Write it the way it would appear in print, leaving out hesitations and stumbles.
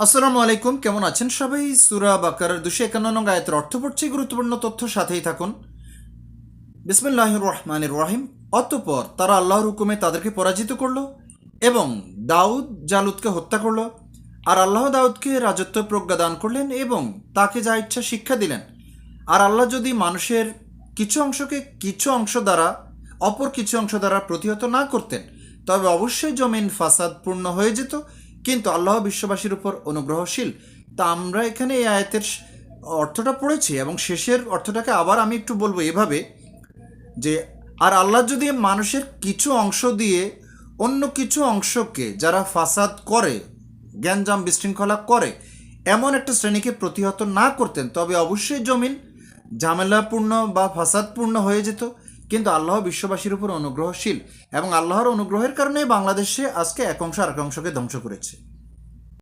আসসালামু আলাইকুম, কেমন আছেন সবাই? সূরা বাকারার 251 নং আয়াতের অর্থ পড়ছি, গুরুত্বপূর্ণ তথ্য সাথেই থাকুন। বিসমিল্লাহির রহমানির রহিম। অতঃপর তারা আল্লাহর হুকুমে তাদেরকে পরাজিত করলো এবং দাউদ জালুদকে হত্যা করলো। আর আল্লাহ দাউদকে রাজত্ব প্রজ্ঞা দান করলেন এবং তাকে যা ইচ্ছা শিক্ষা দিলেন। আর আল্লাহ যদি মানুষের কিছু অংশকে কিছু অংশ দ্বারা অপর কিছু অংশ দ্বারা প্রতিহত না করতেন, তবে অবশ্যই জমিন ফাসাদপূর্ণ হয়ে যেত। কিন্তু আল্লাহ বিশ্ববাসীর উপর অনুগ্রহশীল। তা আমরা এখানে এই আয়াতের অর্থটা পড়েছি এবং শেষের অর্থটাকে আবার আমি একটু বলবো এভাবে যে, আর আল্লাহ যদি মানুষের কিছু অংশ দিয়ে অন্য কিছু অংশকে যারা ফাসাদ করে, জ্ঞানজাম বিশৃঙ্খলা করে, এমন একটা শ্রেণীকে প্রতিহত না করতেন, তবে অবশ্যই জমিন ঝামেলাপূর্ণ বা ফাসাদপূর্ণ হয়ে যেত। কিন্তু আল্লাহ বিশ্ববাসীর উপর অনুগ্রহশীল এবং আল্লাহর অনুগ্রহের কারণে বাংলাদেশে আজকে এক অংশ আরেক অংশকে ধ্বংস করেছে।